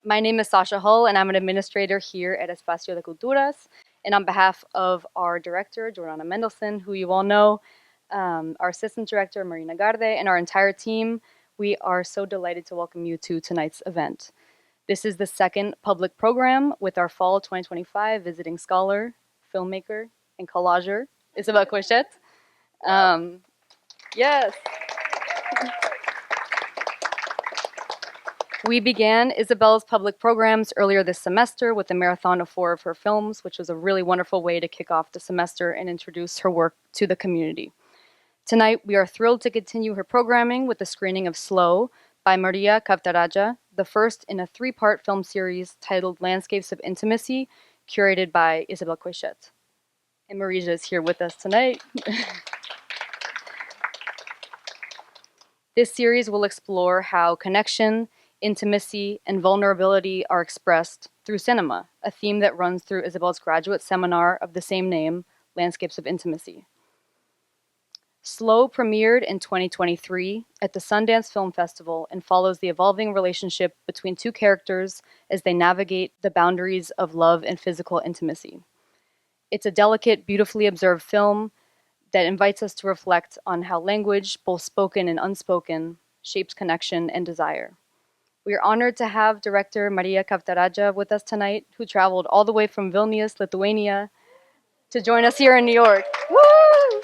My name is Sasha Hull, and I'm an administrator here at Espacio de Culturas. And on behalf of our director, Jorana Mendelson, who you all know, our assistant director, Marija Kavtaradze, and our entire team, we are so delighted to welcome you to tonight's event. This is the second public program with our fall 2025 visiting scholar, filmmaker, and collager, Isabel Coixet. Yes. We began Isabel's public programs earlier this semester with a marathon of 4 of her films, which was a really wonderful way to kick off the semester and introduce her work to the community. Tonight, we are thrilled to continue her programming with the screening of Slow by Marija Kavtaradze, the first in a 3-part film series titled Landscapes of Intimacy, curated by Isabel Coixet. And Marija is here with us tonight. This series will explore how connection, intimacy, and vulnerability are expressed through cinema, a theme that runs through Isabel's graduate seminar of the same name, Landscapes of Intimacy. Slow premiered in 2023 at the Sundance Film Festival and follows the evolving relationship between two characters as they navigate the boundaries of love and physical intimacy. It's a delicate, beautifully observed film that invites us to reflect on how language, both spoken and unspoken, shapes connection and desire. We are honored to have director Marija Kavtaradze with us tonight, who traveled all the way from Vilnius, Lithuania, to join us here in New York. Woo!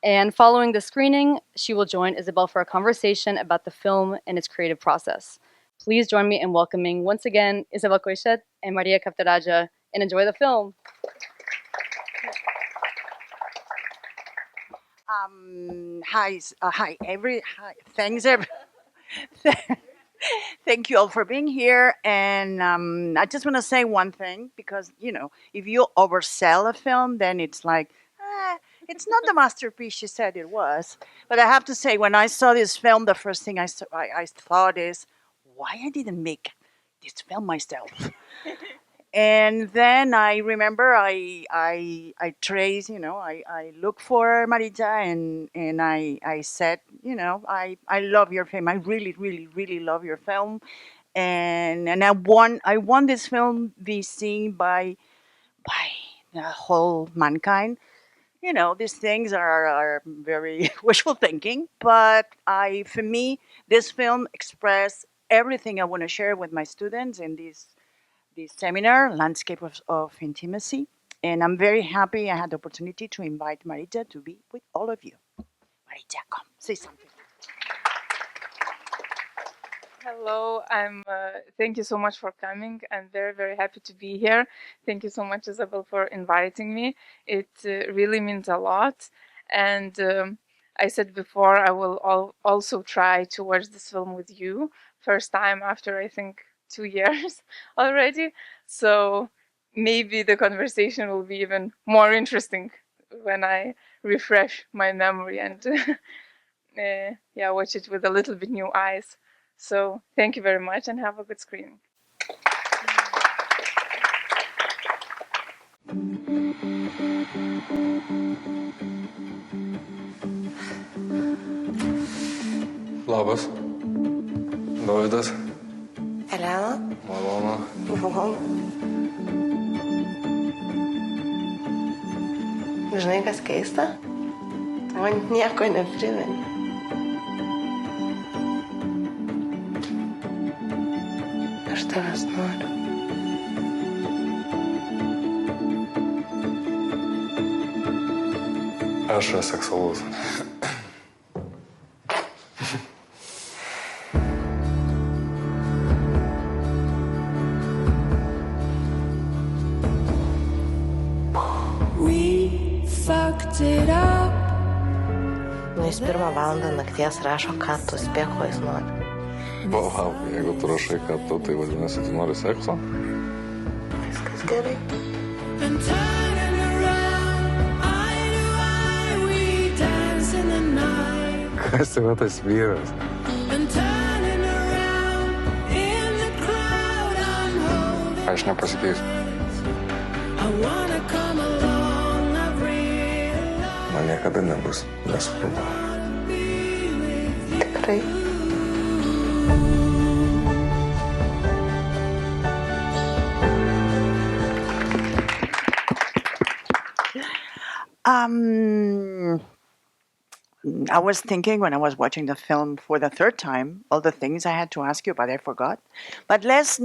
And following the screening, she will join Isabel for a conversation about the film and its creative process. Please join me in welcoming once again Isabel Coixet and Marija Kavtaradze, and enjoy the film. Hi. Thanks, thank you all for being here. And I just want to say one thing, because if you oversell a film, then it's like, it's not the masterpiece she said it was. But I have to say, when I saw this film, the first thing I thought is, why I didn't make this film myself. And then I remember I traced, I looked for Marija and I said, I love your film. I really, really, really love your film. And I want this film be seen by the whole mankind. These things are very wishful thinking, but for me, this film expressed everything I want to share with my students in this seminar, Landscape of Intimacy. And I'm very happy I had the opportunity to invite Marija to be with all of you. Marija, come, say something. Hello, thank you so much for coming. I'm very, very happy to be here. Thank you so much, Isabel, for inviting me. It really means a lot. And I said before, I will also try to watch this film with you. First time after, I think, 2 years already. So maybe the conversation will be even more interesting when I refresh my memory and watch it with a little bit new eyes. So thank you very much and have a good screening. Labas. Dovydas. Elena. Malonu. Malonu. Žinai, kas keista? Man nieko neprimeni. Aš tavęs noriu. Aš seksualus. Jis 1 valandą nakties rašo, ką tu spėk, ko jis nori. Wow, jeigu tu rašai, ką tu, tai vadinasi, tu nori sekso? Viskas gerai. Kas yra tas vyras? Aš nepasikeisiu. Man niekada nebus nesvarbu. Tikrai. I was thinking when I was watching the film for the third time, all the things I had to ask you, but I forgot. But let's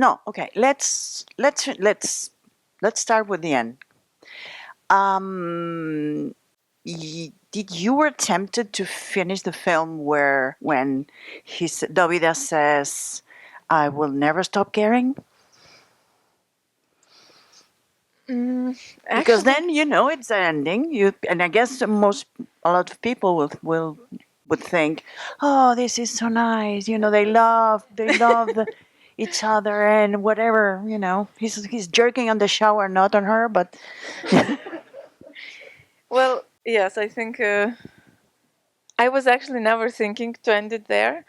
start with the end. Did you were tempted to finish the film when Davida says, "I will never stop caring"? Because then it's the ending. And I guess a lot of people would think, "Oh, this is so nice." They love each other and whatever. He's jerking on the shower, not on her, but. Well, yes, I think I was actually never thinking to end it there,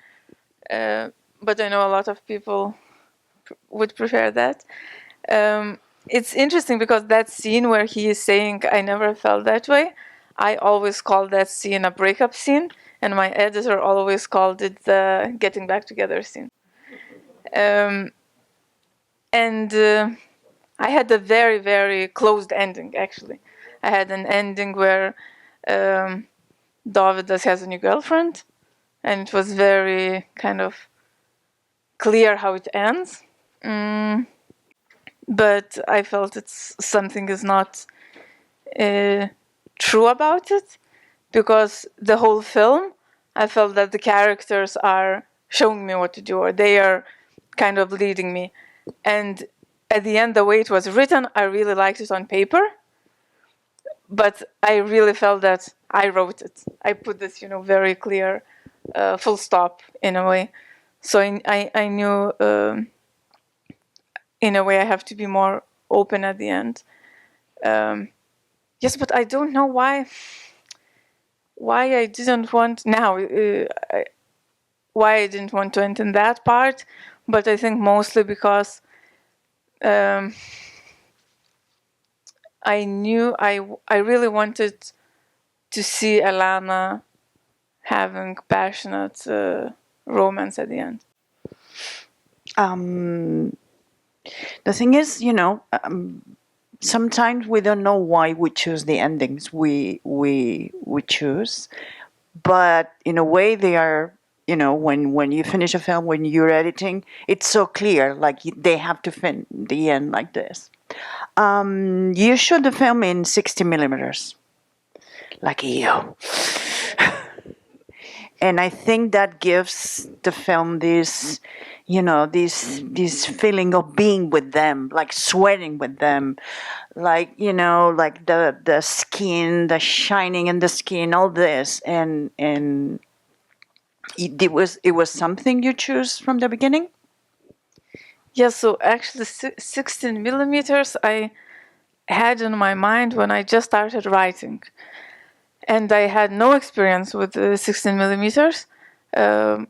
but I know a lot of people would prefer that. It's interesting because that scene where he is saying, "I never felt that way," I always call that scene a breakup scene, and my editor always called it the getting back together scene. And I had a very, very closed ending, actually. I had an ending where Dovydas has a new girlfriend, and it was very kind of clear how it ends. But I felt something is not true about it, because the whole film, I felt that the characters are showing me what to do, or they are kind of leading me. And at the end, the way it was written, I really liked it on paper, but I really felt that I wrote it. I put this, very clear full stop in a way. So I knew, in a way, I have to be more open at the end. Yes, but I don't know why I didn't want now. Why I didn't want to end in that part, but I think mostly because I knew I really wanted to see Elena having passionate romance at the end. The thing is, sometimes we don't know why we choose the endings we choose, but in a way they are. When you finish a film, when you're editing, it's so clear. Like they have to fin the end like this. You shoot the film in 60 millimeters, like you. And I think that gives the film this, this feeling of being with them, like sweating with them, like like the skin, the shining in the skin, all this, and it was something you choose from the beginning. Yes, so actually 16 millimeters I had in my mind when I just started writing. And I had no experience with 16 millimeters. I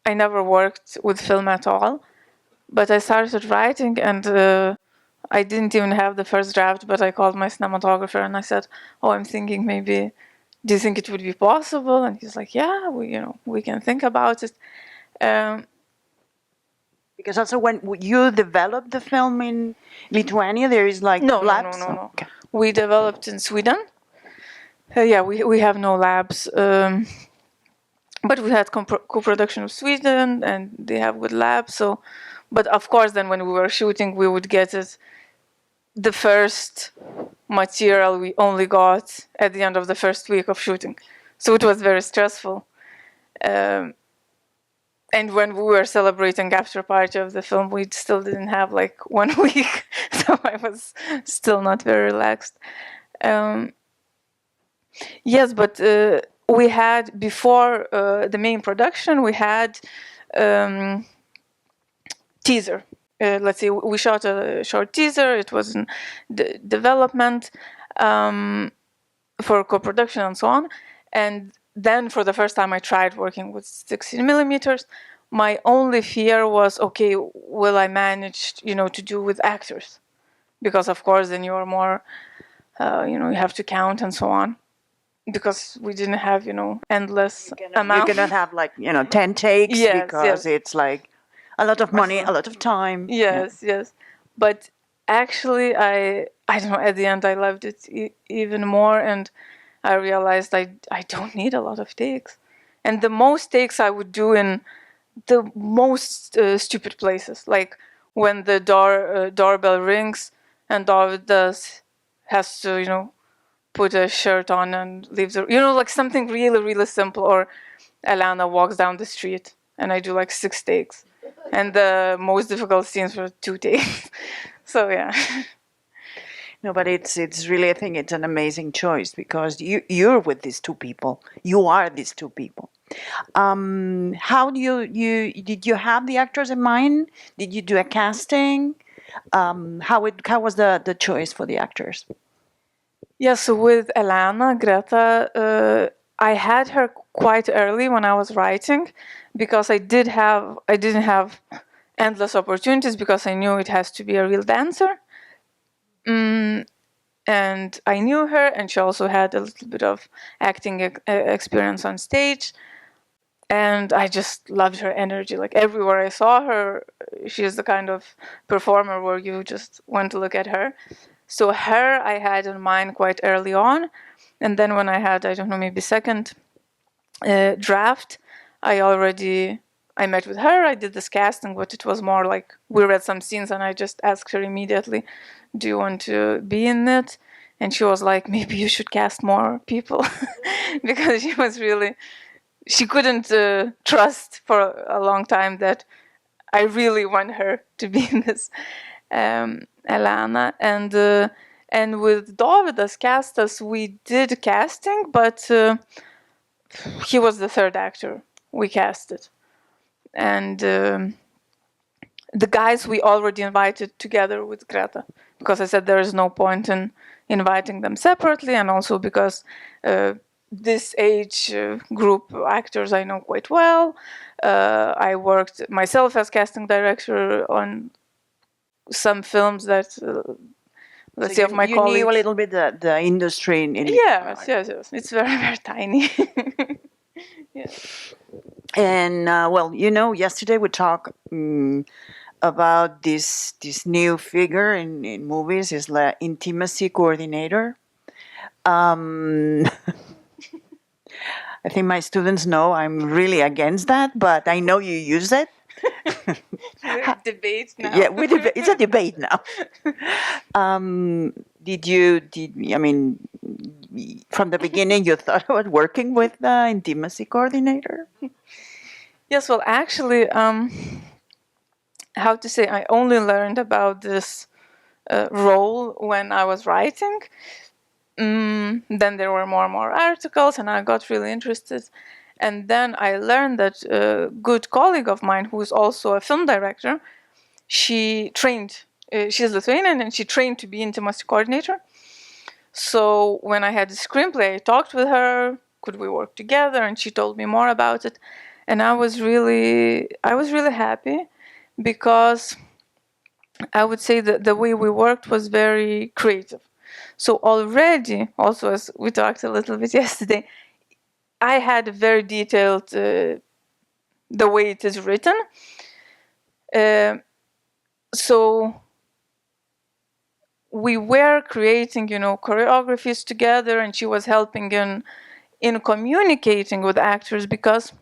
never worked with film at all. But I started writing, and I didn't even have the first draft, but I called my cinematographer and I said, "Oh, I'm thinking maybe, do you think it would be possible?" And he's like, "Yeah, we can think about it." Because also when you developed the film in Lithuania, there is like labs? No. Okay. We developed in Sweden. Yeah, we have no labs. But we had co-production of Sweden, and they have good labs. So, but of course, then when we were shooting, we would get it. The first material we only got at the end of the first week of shooting, so it was very stressful. And when we were celebrating after party of the film, we still didn't have like 1 week, so I was still not very relaxed. Yes, but we had before the main production, we had teaser. Let's say we shot a short teaser. It was in development for co-production and so on. And then for the first time I tried working with 16 millimeters. My only fear was, okay, will I manage, to do with actors? Because of course then you are more, you have to count and so on. Because we didn't have, endless amount. You cannot have like, 10 takes, because it's like a lot of money, a lot of time. Yes. But actually I I don't know, at the end I loved it even more, and I realized I don't need a lot of takes. And the most takes I would do in the most stupid places, like when the doorbell rings and David has to, put a shirt on and leave like something really, really simple, or Alana walks down the street and I do like 6 takes. And the most difficult scenes were 2 takes. So yeah. No, but it's really, I think it's an amazing choice because you're with these two people. You are these two people. How do did you have the actors in mind? Did you do a casting? How was the choice for the actors? Yeah, so with Alana, Greta, I had her quite early when I was writing, because I didn't have endless opportunities, because I knew it has to be a real dancer. And I knew her, and she also had a little bit of acting experience on stage. And I just loved her energy. Like everywhere I saw her, she is the kind of performer where you just want to look at her. So her I had in mind quite early on. And then when I had, I don't know, maybe second draft, I met with her, I did this casting, but it was more like we read some scenes and I just asked her immediately, do you want to be in it? And she was like, maybe you should cast more people. Because she couldn't trust for a long time that I really want her to be in this Alana. And with Dovydas Kęstas, we did casting, but he was the third actor we casted. And the guys we already invited together with Greta, because I said there is no point in inviting them separately, and also because this age group actors I know quite well. I worked myself as casting director on some films that, let's say, of my colleagues. You knew a little bit the industry in yes. It's very, very tiny. Yes. And yesterday we talked about this new figure in movies, is the intimacy coordinator. I think my students know I'm really against that, but I know you use it. Debate now. Yeah, it's a debate now. From the beginning you thought about working with the intimacy coordinator? Yes, well, actually, how to say, I only learned about this role when I was writing. Then there were more and more articles, and I got really interested. And then I learned that a good colleague of mine, who is also a film director, she trained, she's Lithuanian, and she trained to be intimacy coordinator. So when I had the screenplay, I talked with her, could we work together? And she told me more about it. And I was really happy, because I would say that the way we worked was very creative. So already, also as we talked a little bit yesterday, I had a very detailed, the way it is written. So we were creating, choreographies together, and she was helping in communicating with actors, because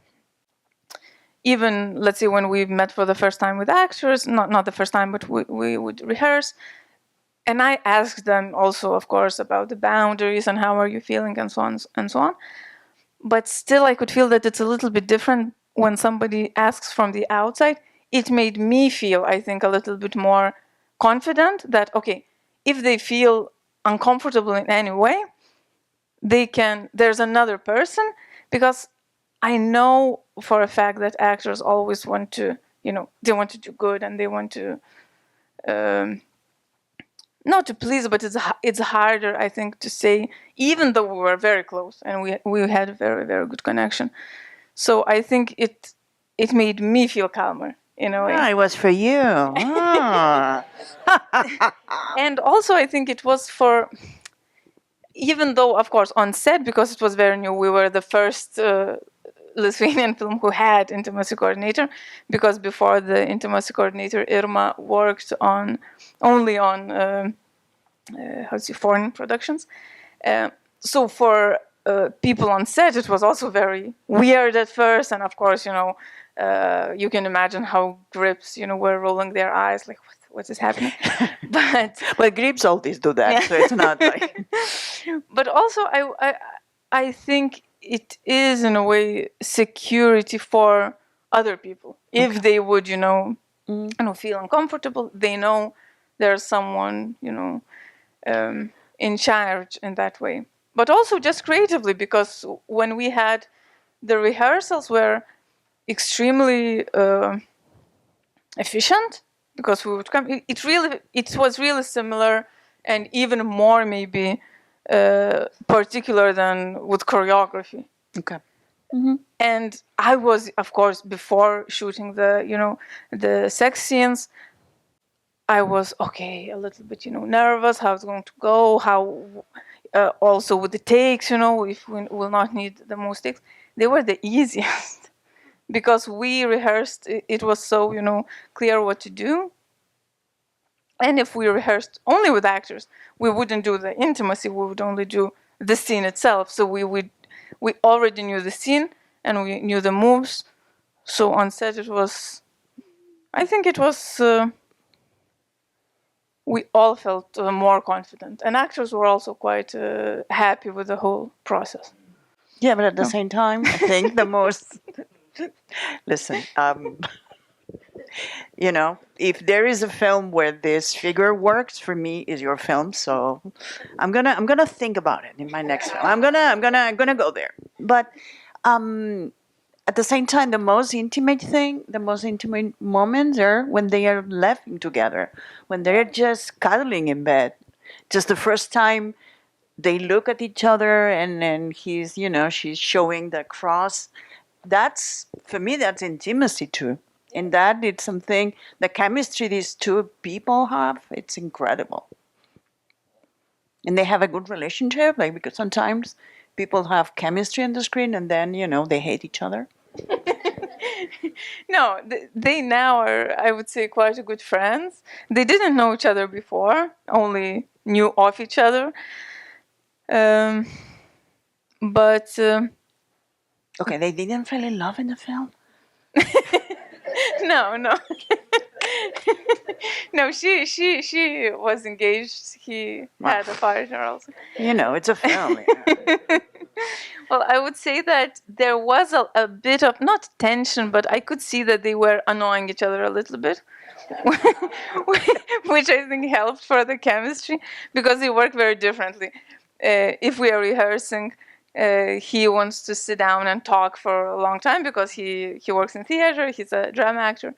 even, let's say, when we met for the first time with actors, not the first time, but we would rehearse, and I asked them also, of course, about the boundaries and how are you feeling and so on and so on. But still, I could feel that it's a little bit different when somebody asks from the outside. It made me feel, I think, a little bit more confident that, okay, if they feel uncomfortable in any way, there's another person, because I know for a fact that actors always want to, they want to do good, and they want to, not to please, but it's harder, I think, to say, even though we were very close and we had a very, very good connection. So I think it made me feel calmer in a way. Ah, it was for you. Ah. And also I think it was for, even though, of course, on set, because it was very new, we were the first Lithuanian film who had intimacy coordinator, because before the intimacy coordinator, Irma worked only on foreign productions. So for people on set, it was also very weird at first, and of course, you can imagine how grips, were rolling their eyes, like what is happening. But Well, grips always do that, so it's not like. But also, I think it is in a way security for other people. If they would, feel uncomfortable, they know there's someone, in charge in that way. But also just creatively, because when we had the rehearsals were extremely efficient, because we would come. It was really similar, and even more maybe particular than with choreography. Okay. And I was, of course, before shooting the sex scenes, I was a little bit, nervous how it's going to go, how also with the takes, if we will not need the most takes. They were the easiest because we rehearsed. It was so, clear what to do. And if we rehearsed only with actors, we wouldn't do the intimacy. We would only do the scene itself. So we already knew the scene and we knew the moves. So on set, I think it was. We all felt more confident, and actors were also quite happy with the whole process. Yeah, but at the same time, I think the most. Listen, if there is a film where this figure works for me, is your film. So I'm gonna think about it in my next film. I'm gonna go there. But at the same time, the most intimate moments are when they are laughing together, when they're just cuddling in bed. Just the first time they look at each other, and then she's showing the cross. That's, for me, that's intimacy too. And that it's something, the chemistry these two people have, it's incredible. And they have a good relationship, because sometimes people have chemistry on the screen and then, they hate each other. No, they now are, I would say, quite good friends. They didn't know each other before, only knew of each other. But okay, they didn't fall in love in the film? No. No, she was engaged. He had a partner also. It's a film. Yeah. Well, I would say that there was a bit of, not tension, but I could see that they were annoying each other a little bit, which I think helped for the chemistry, because they work very differently. If we are rehearsing, he wants to sit down and talk for a long time because he works in theater, he's a drama actor.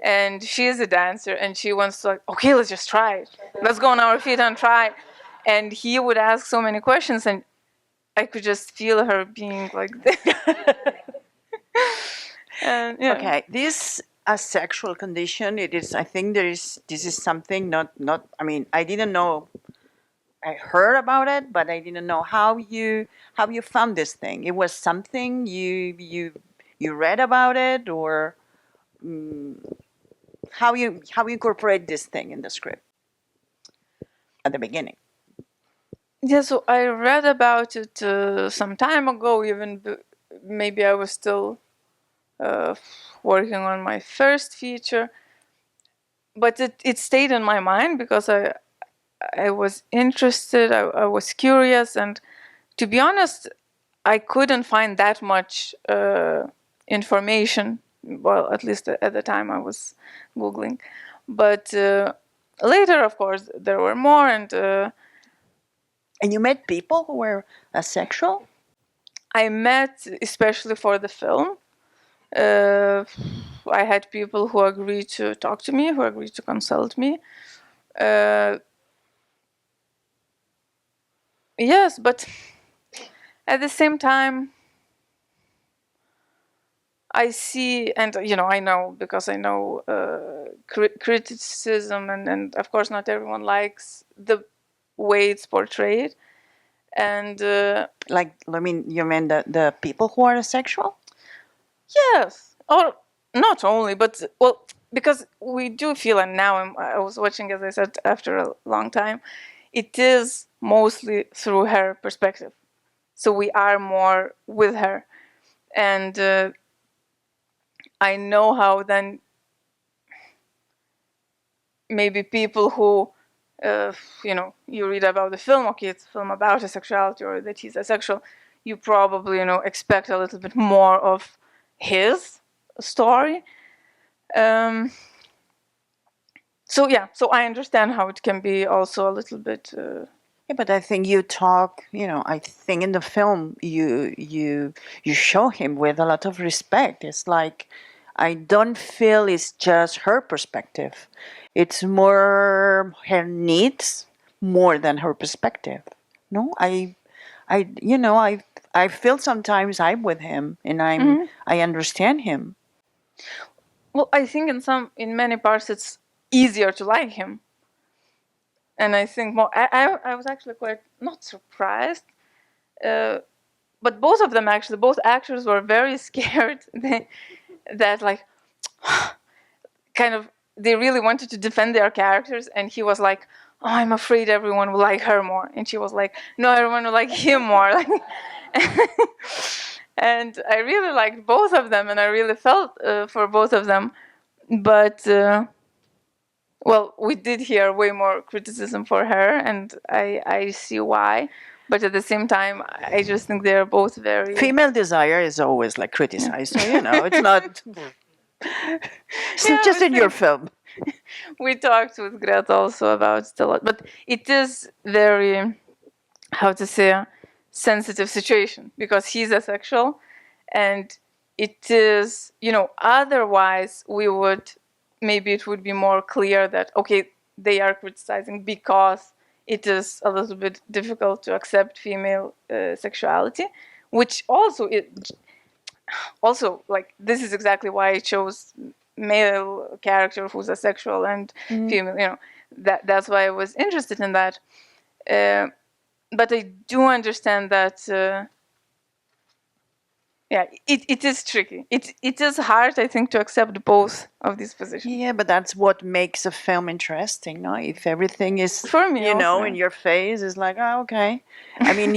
And she is a dancer, and she wants to, okay, let's just try it. Let's go on our feet and try. And he would ask so many questions, and I could just feel her being like this. And, yeah. Okay, this asexual condition, it is, I think this is something not, I mean, I didn't know, I heard about it, but I didn't know how you found this thing. It was something you read about it, or how you incorporate this thing in the script at the beginning. Yeah, so I read about it some time ago, even maybe I was still working on my first feature, but it stayed in my mind because I was interested, I was curious, and to be honest, I couldn't find that much information. Well, at least at the time I was Googling. But later, of course, there were more. And you met people who were asexual? I met, especially for the film, I had people who agreed to talk to me, who agreed to consult me. Yes, but at the same time, I see, and I know, because I know criticism, and of course not everyone likes the way it's portrayed. And you mean the people who are asexual? Yes, or not only, but because we do feel, and now I was watching, as I said, after a long time, it is mostly through her perspective. So we are more with her. And I know how then maybe people who, you read about the film, okay, it's a film about asexuality or that he's asexual, you probably, expect a little bit more of his story. So I understand how it can be also a little bit. Yeah, but I think you talk, I think in the film you show him with a lot of respect. It's like, I don't feel it's just her perspective. It's more her needs more than her perspective. No, I feel sometimes I'm with him and I understand him. Well, I think in many parts it's easier to like him. And I think more. I was actually quite not surprised, but both of them actually, both actors were very scared that like, kind of, they really wanted to defend their characters, and he was like, "Oh, I'm afraid everyone will like her more," and she was like, "No, everyone will like him more." Like, and I really liked both of them, and I really felt for both of them, but. Well, we did hear way more criticism for her, and I see why. But at the same time, I just think they're both very... Female desire is always like criticized, so it's not... It's not just in your film. We talked with Greta also about it a lot, but it is very, how to say, a sensitive situation, because he's asexual, and it is, otherwise we would... Maybe it would be more clear that, okay, they are criticizing because it is a little bit difficult to accept female sexuality, which also like, this is exactly why I chose male character who's asexual and female, that's why I was interested in that. But I do understand that it is tricky. It is hard, I think, to accept both of these positions. Yeah, but that's what makes a film interesting, no? If everything is, for me, in your face, it's like, oh, okay. I mean,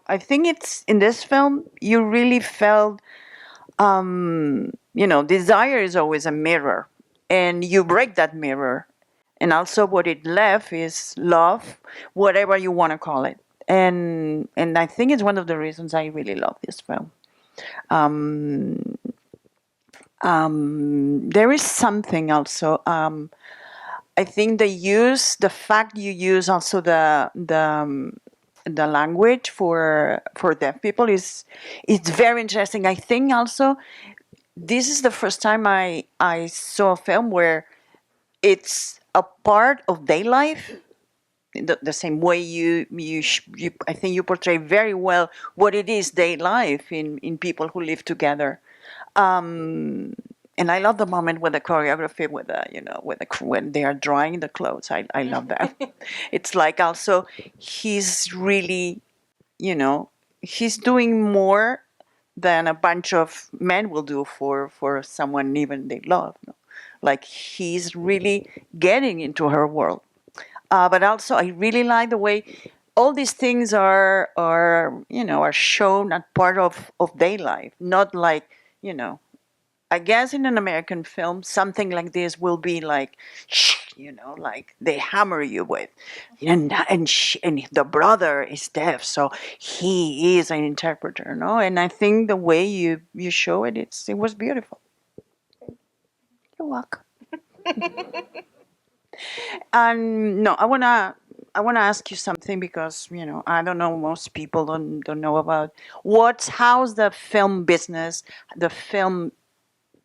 I think it's in this film you really felt, desire is always a mirror, and you break that mirror, and also what it left is love, whatever you want to call it. And I think it's one of the reasons I really love this film. There is something also. I think the fact you use also the language for deaf people is very interesting. I think also this is the first time I saw a film where it's a part of their life. The same way you I think you portray very well what it is day life in people who live together, and I love the moment with the choreography with when they are drawing the clothes. I love that. It's like also he's really he's doing more than a bunch of men will do for someone even they love. No? Like he's really getting into her world. But also, I really like the way all these things are shown as part of their life. Not like, I guess in an American film, something like this will be like, like they hammer you with, and the brother is deaf, so he is an interpreter, no? And I think the way you show it, it was beautiful. You're welcome. And no, I wanna ask you something because I don't know, most people don't know about how's the film business, the film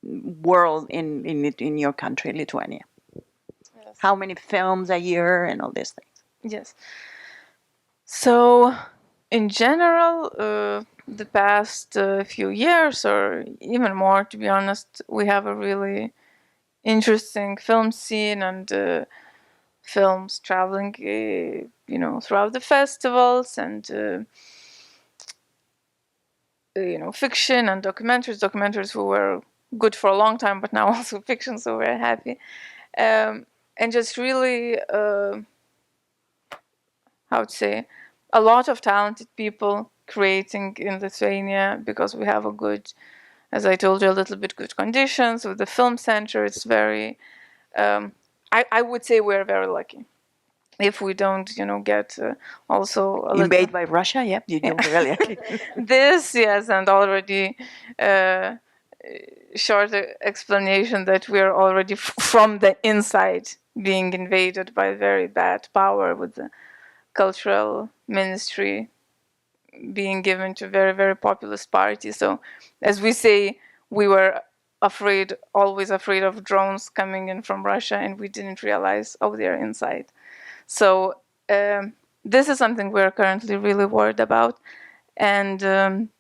world in your country, Lithuania. Yes. How many films a year and all these things? Yes. So, in general, the past few years, or even more, to be honest, we have a really interesting film scene and films traveling, throughout the festivals, and fiction and documentaries who were good for a long time, but now also fiction, so we're happy, and just really how to say, a lot of talented people creating in Lithuania because we have a good, as I told you, a little bit good conditions with the film center. It's very, I would say we're very lucky. If we don't, get also a Invaded by Russia, yep, you do really. this, yes, and already short explanation that we are already from the inside being invaded by very bad power with the cultural ministry being given to very, very populist party. So, as we say, we were always afraid of drones coming in from Russia, and we didn't realize, oh, they're inside. So this is something we're currently really worried about. And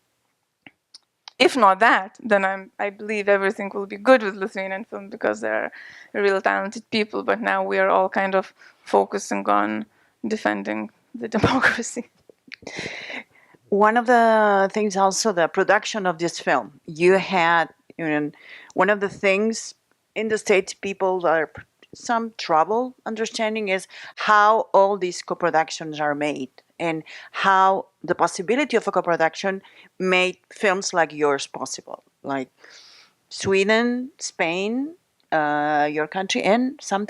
if not that, then I believe everything will be good with Lithuanian film because there are really talented people. But now we are all kind of focusing on defending the democracy. One of the things also, the production of this film, you had, one of the things in the States people are some trouble understanding is how all these co-productions are made and how the possibility of a co-production made films like yours possible, like Sweden, Spain, your country, and some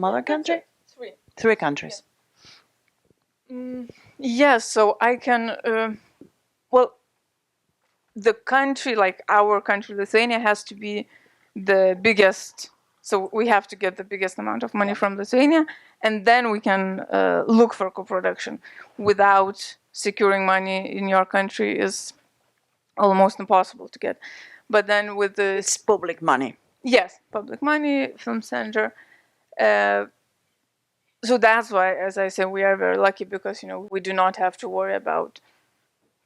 other country. Three countries. Yes, so I can. The country, like our country, Lithuania, has to be the biggest. So we have to get the biggest amount of money from Lithuania, and then we can look for co-production. Without securing money in your country is almost impossible to get. But then with the It's public money. Yes, public money, film center. So that's why, as I said, we are very lucky because we do not have to worry about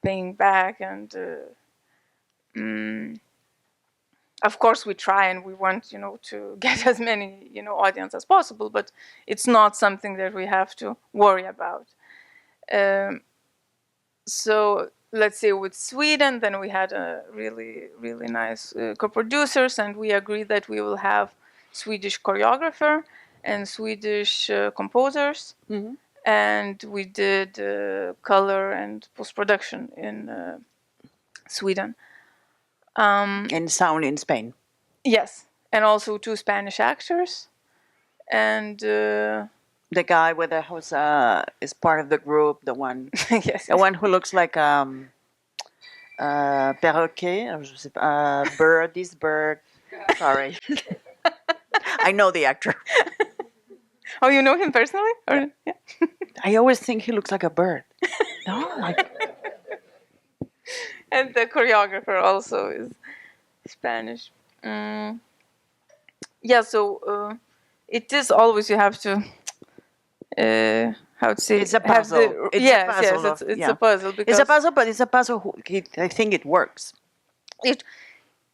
paying back, and of course we try and we want to get as many audience as possible, but it's not something that we have to worry about. So let's say with Sweden, then we had a really, really nice co-producers, and we agreed that we will have Swedish choreographer and Swedish composers, and we did color and post-production in Sweden. And sound in Spain. Yes, and also 2 Spanish actors, and the guy with the who's is part of the group, the one, yes, the one who looks like perroquet, or je sais pas, bird. This bird. Sorry, I know the actor. Oh, you know him personally? Or, yeah. I always think he looks like a bird. No, like. And the choreographer also is Spanish. Yeah, so it is always you have to. How to say? It's a puzzle. It's a puzzle. It's a puzzle. Because it's a puzzle, but it's a puzzle. I think it works.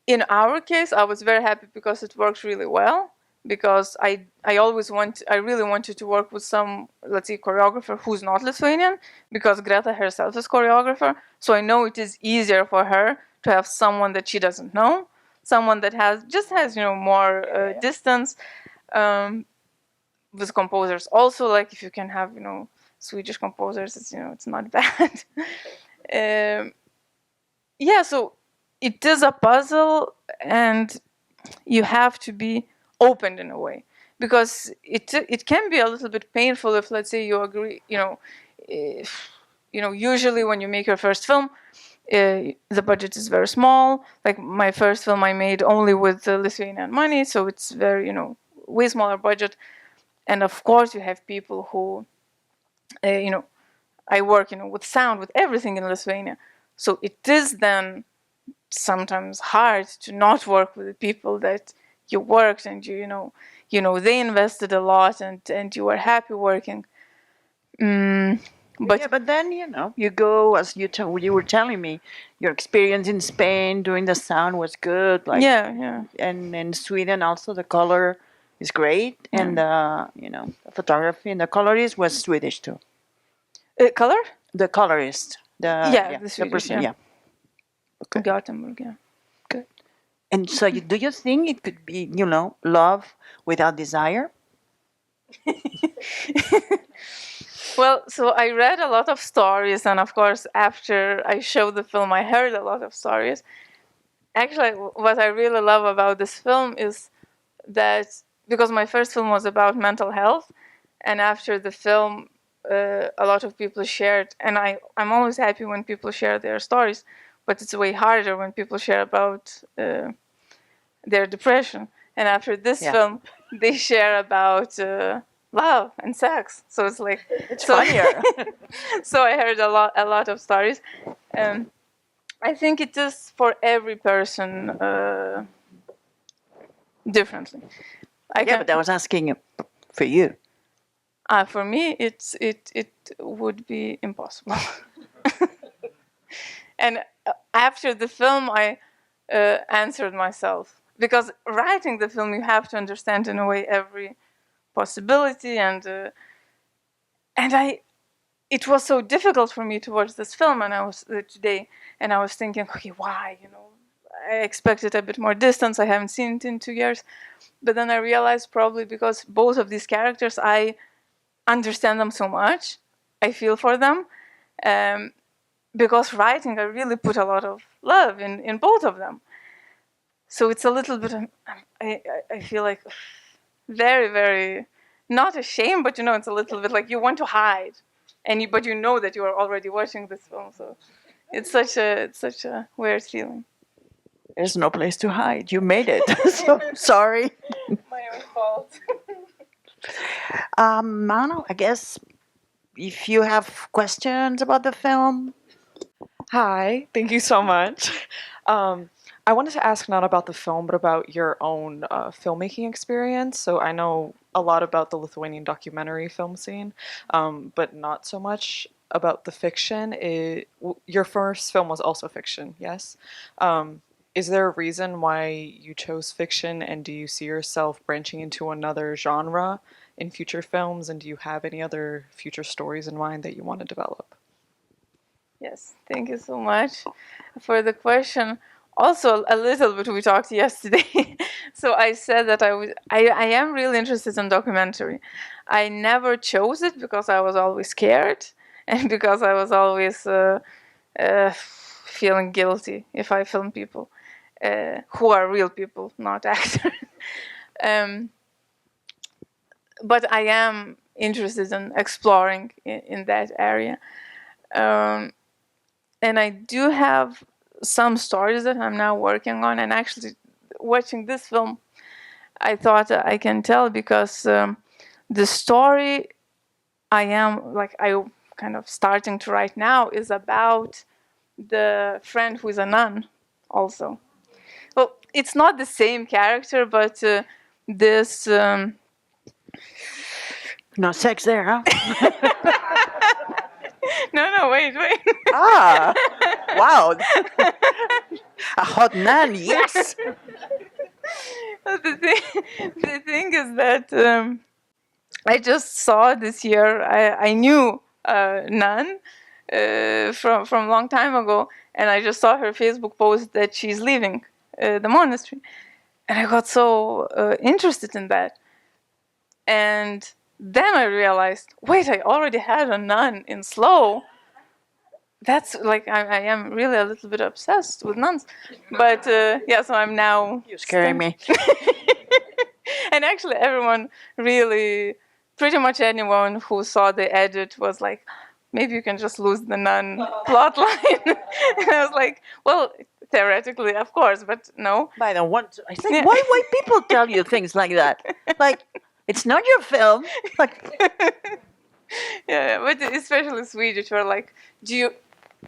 In our case, I was very happy because it works really well. Because I really wanted to work with some, let's say, choreographer who's not Lithuanian, because Greta herself is choreographer. So I know it is easier for her to have someone that she doesn't know, someone that has more distance. With composers also, like if you can have Swedish composers, it's not bad. Yeah, so it is a puzzle, and you have to be opened in a way, because it can be a little bit painful if, let's say, you agree, usually when you make your first film, the budget is very small. Like my first film I made only with Lithuanian money, so it's very, way smaller budget. And of course you have people who, I work, with sound, with everything in Lithuania. So it is then sometimes hard to not work with the people that you worked, and they invested a lot, and you were happy working. But then you go, as you were telling me, your experience in Spain doing the sound was good. Like and in Sweden also the color is great, and the photography and the colorist was Swedish too. Color? The colorist. The Swedish, the person. Okay. Gothenburg. Yeah. Good. And so, do you think it could be, love without desire? Well, so I read a lot of stories, and of course, after I showed the film, I heard a lot of stories. Actually, what I really love about this film is that because my first film was about mental health, and after the film, a lot of people shared, and I'm always happy when people share their stories, but it's way harder when people share about their depression. And after this film, they share about love and sex. So it's like it's funnier. So I heard a lot of stories. I think it is for every person differently. But I was asking for you. For me, it would be impossible. And after the film, I answered myself, because writing the film, you have to understand in a way every possibility, and it was so difficult for me to watch this film, and I was today, and I was thinking, okay, why? I expected a bit more distance. I haven't seen it in 2 years, but then I realized probably because both of these characters, I understand them so much, I feel for them, because writing, I really put a lot of love in both of them. So it's a little bit, I feel like very, very, not ashamed, but it's a little bit like you want to hide, but you know that you are already watching this film. So it's such a weird feeling. There's no place to hide. You made it. So sorry. My own fault. Mano, I guess if you have questions about the film. Hi, thank you so much. I wanted to ask not about the film, but about your own filmmaking experience. So I know a lot about the Lithuanian documentary film scene, but not so much about the fiction. Your first film was also fiction, yes? Is there a reason why you chose fiction, and do you see yourself branching into another genre in future films, and do you have any other future stories in mind that you want to develop? Yes, thank you so much for the question. Also, a little bit we talked yesterday. So I said that I am really interested in documentary. I never chose it because I was always scared and because I was always feeling guilty if I film people who are real people, not actors. But I am interested in exploring in that area. And I do have some stories that I'm now working on. And actually, watching this film, I thought I can tell because the story I kind of starting to write now is about the friend who is a nun also. Well, it's not the same character, but this... No sex there, huh? No, wait. Wow. A hot nun, yes. The thing is that I just saw this year, I knew nun from a long time ago, and I just saw her Facebook post that she's leaving the monastery. And I got so interested in that. And then I realized, wait, I already had a nun in Slow. That's like, I am really a little bit obsessed with nuns. But so I'm now... You're scaring me. And actually everyone really, pretty much anyone who saw the edit was like, maybe you can just lose the nun plot line. And I was like, well, theoretically, of course, but no. I don't want to. I think, why people tell you things like that? Like, it's not your film. Like, yeah, but especially Swedish were like,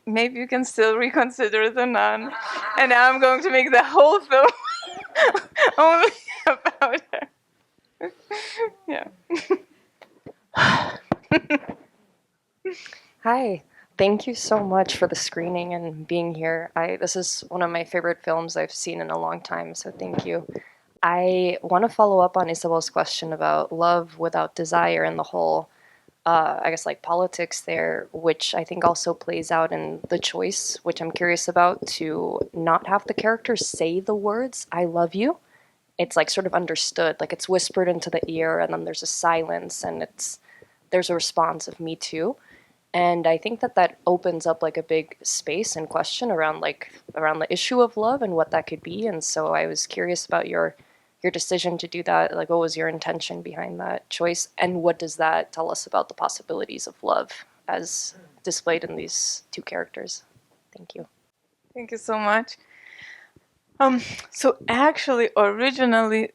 maybe you can still reconsider the nun. And now I'm going to make the whole film only about her. Yeah. Hi, thank you so much for the screening and being here. This is one of my favorite films I've seen in a long time, so thank you. I want to follow up on Isabel's question about love without desire and the whole, I guess, like politics there, which I think also plays out in the choice, which I'm curious about, to not have the characters say the words, I love you. It's like sort of understood, like it's whispered into the ear and then there's a silence and it's there's a response of Me Too. And I think that opens up like a big space and question around the issue of love and what that could be. And so I was curious about your decision to do that. Like, what was your intention behind that choice? And what does that tell us about the possibilities of love as displayed in these two characters? Thank you. Thank you so much. So actually, originally,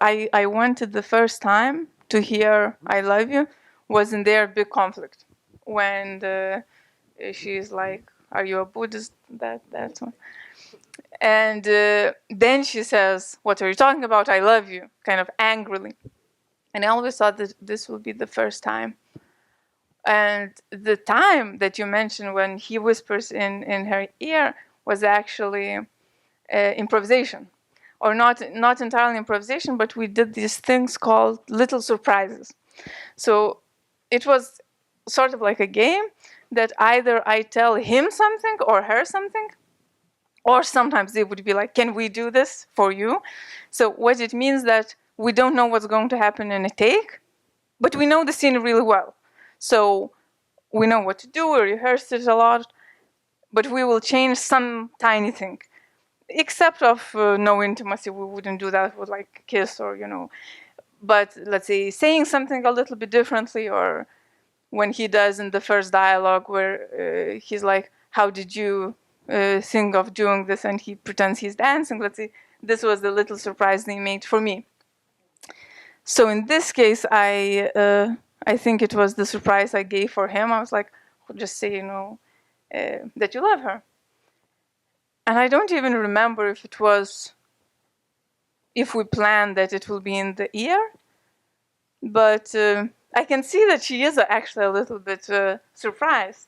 I wanted the first time to hear "I love you" was in their big conflict when she's like, "Are you a Buddhist?" That's one. And then she says, "What are you talking about? I love you," kind of angrily. And I always thought that this would be the first time. And the time that you mentioned when he whispers in her ear was actually improvisation, or not entirely improvisation, but we did these things called little surprises. So it was sort of like a game that either I tell him something or her something, or sometimes they would be like, "Can we do this for you?" So what it means that we don't know what's going to happen in a take, but we know the scene really well. So we know what to do, we rehearsed it a lot, but we will change some tiny thing. Except of no intimacy, we wouldn't do that with like a kiss or, but let's say saying something a little bit differently, or when he does in the first dialogue where he's like, "How did you think of doing this?" And he pretends he's dancing. Let's say this was the little surprise they made for me. So in this case, I think it was the surprise I gave for him. I was like, just say, that you love her. And I don't even remember if we planned that it will be in the ear, but I can see that she is actually a little bit surprised,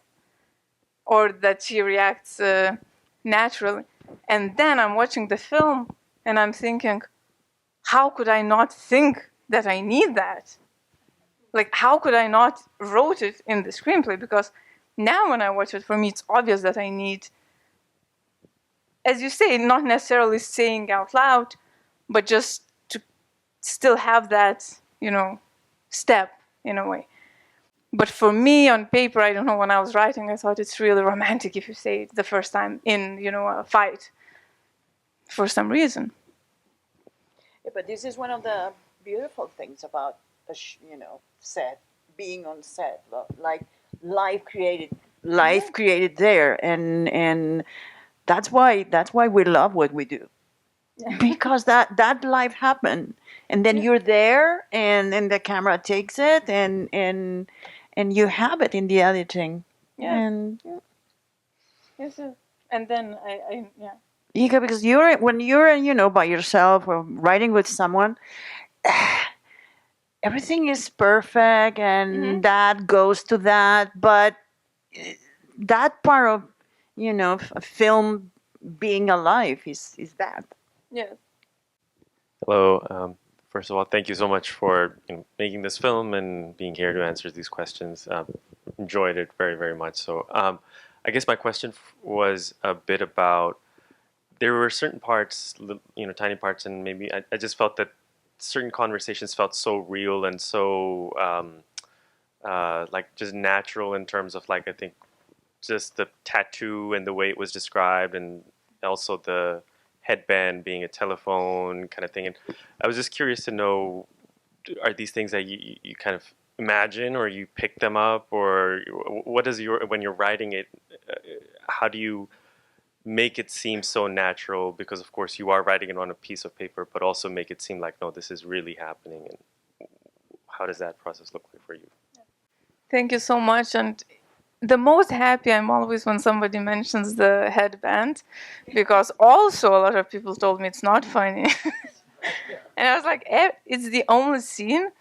or that she reacts naturally. And then I'm watching the film and I'm thinking, how could I not think that I need that? Like, how could I not wrote it in the screenplay? Because now when I watch it, for me, it's obvious that I need, as you say, not necessarily saying out loud, but just to still have that, step in a way. But for me, on paper, I don't know, when I was writing, I thought it's really romantic if you say it the first time in, a fight, for some reason. Yeah, but this is one of the beautiful things about set, being on set, like life created there, and that's why we love what we do, because that life happened, and then you're there, and the camera takes it, and you have it in the editing, and Yes, and then I yeah, because when you're by yourself or writing with someone. Everything is perfect, and that goes to that, but that part of a film being alive is that. Yes. Hello. First of all, thank you so much for making this film and being here to answer these questions. Enjoyed it very, very much. So I guess my question was a bit about, there were certain parts, tiny parts, and maybe I just felt that certain conversations felt so real and so like just natural, in terms of, like, I think just the tattoo and the way it was described, and also the headband being a telephone kind of thing. And I was just curious to know, are these things that you kind of imagine, or you pick them up, or what is when you're writing it, how do you make it seem so natural? Because of course you are writing it on a piece of paper, but also make it seem like, no, this is really happening. And how does that process look like for you? Thank you so much. And the most happy I'm always when somebody mentions the headband, because also a lot of people told me it's not funny. And I was like, it's the only scene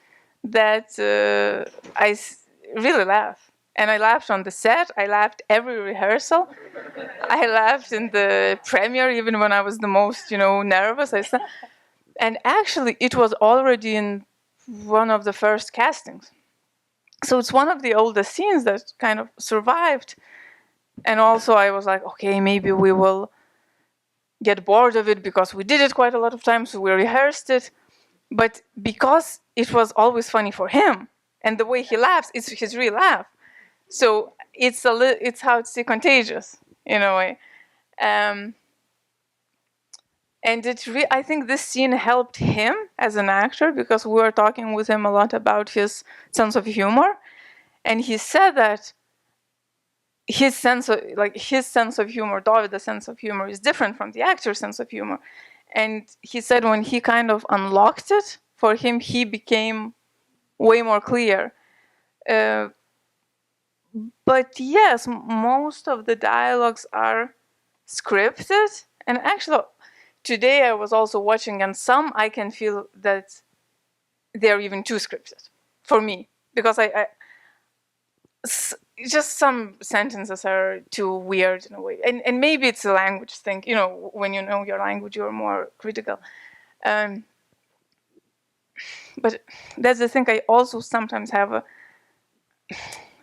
that I really laugh. And I laughed on the set. I laughed every rehearsal. I laughed in the premiere, even when I was the most, nervous. And actually, it was already in one of the first castings. So it's one of the oldest scenes that kind of survived. And also I was like, okay, maybe we will get bored of it because we did it quite a lot of times, so we rehearsed it. But because it was always funny for him, and the way he laughs, it's his real laugh. So it's how to say contagious in a way. And I think this scene helped him as an actor, because we were talking with him a lot about his sense of humor, and he said that his sense of humor, David's sense of humor, is different from the actor's sense of humor. And he said when he kind of unlocked it, for him, he became way more clear. But yes, most of the dialogues are scripted. And actually, today I was also watching, and some I can feel that they're even too scripted for me, because just some sentences are too weird in a way. And maybe it's a language thing. You know, when you know your language, you're more critical. But that's the thing. I also sometimes have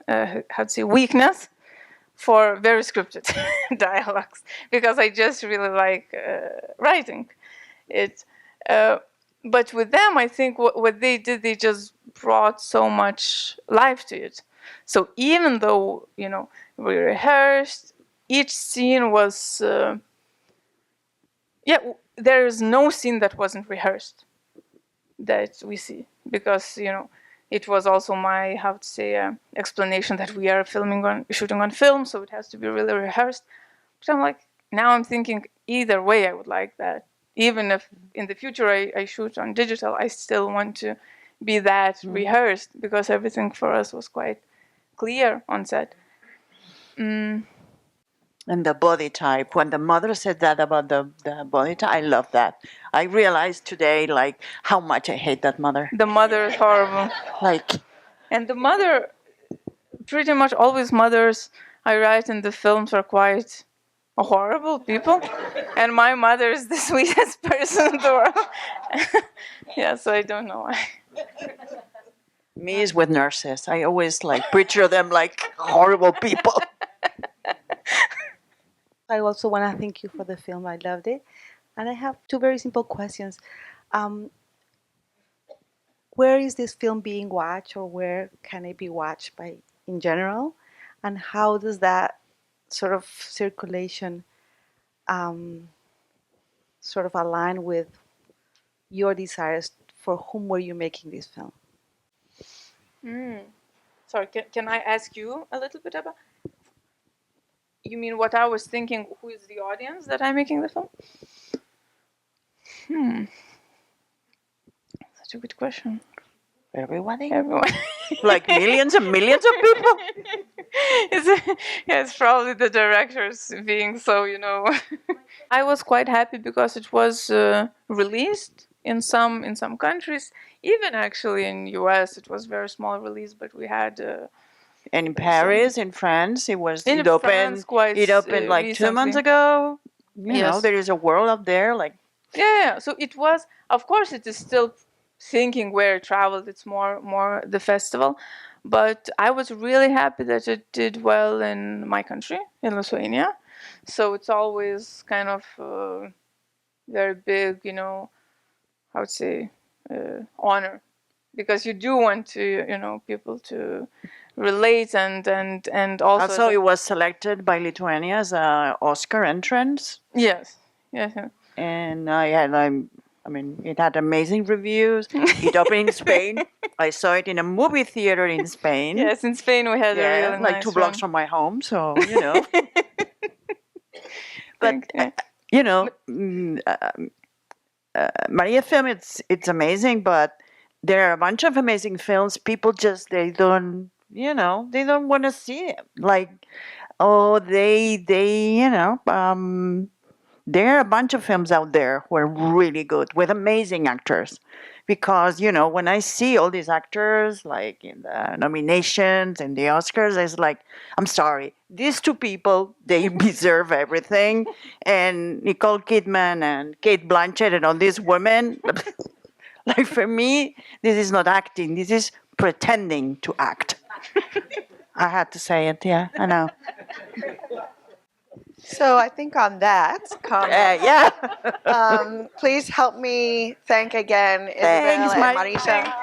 a weakness for very scripted dialogues, because I just really like writing it. But with them, I think what they did, they just brought so much life to it. So even though, you know, we rehearsed, each scene was, there is no scene that wasn't rehearsed that we see, because, you know, it was also my, explanation that we are shooting on film, so it has to be really rehearsed. But I'm like, now I'm thinking either way I would like that. Even if in the future I shoot on digital, I still want to be that rehearsed, because everything for us was quite clear on set. And the body type, when the mother said that about the body type, I love that. I realized today, like, how much I hate that mother. The mother is horrible. And the mother, pretty much always mothers I write in the films are quite horrible people. And my mother is the sweetest person in the world. Yeah, so I don't know why. Me is with nurses. I always picture them like horrible people. I also want to thank you for the film. I loved it. And I have two very simple questions. Where is this film being watched, or where can it be watched by in general? And how does that sort of circulation sort of align with your desires? For whom were you making this film? Sorry, can I ask you a little bit about? You mean what I was thinking? Who is the audience that I'm making the film? Such a good question. Everybody? Everyone. Like millions and millions of people? It's probably the directors being so, you know. I was quite happy because it was released in some countries. Even actually in US, it was very small release, but we had. And in Paris, in France, it opened like recently. 2 months ago. You know, there is a world out there. Yeah. So it was. Of course, it is still thinking where it traveled. It's more the festival, but I was really happy that it did well in my country, in Lithuania. So it's always kind of very big, you know, I would say honor, because you do want to, you know, people to relate and also it was selected by Lithuania as an Oscar entrance. Yes. And it had amazing reviews. It opened in Spain. I saw it in a movie theater in Spain. Yes, in Spain we had a really nice 2 blocks from my home, so, you know. But, you know, Marija film, it's amazing, but there are a bunch of amazing films. People just, they don't want to see it. There are a bunch of films out there who are really good with amazing actors. Because, you know, when I see all these actors, like in the nominations and the Oscars, it's like, I'm sorry, these two people, they deserve everything. And Nicole Kidman and Kate Blanchett and all these women, for me, this is not acting, this is pretending to act. I had to say it, yeah, I know. So I think on that comment, please help me thank again Isabel and Marija.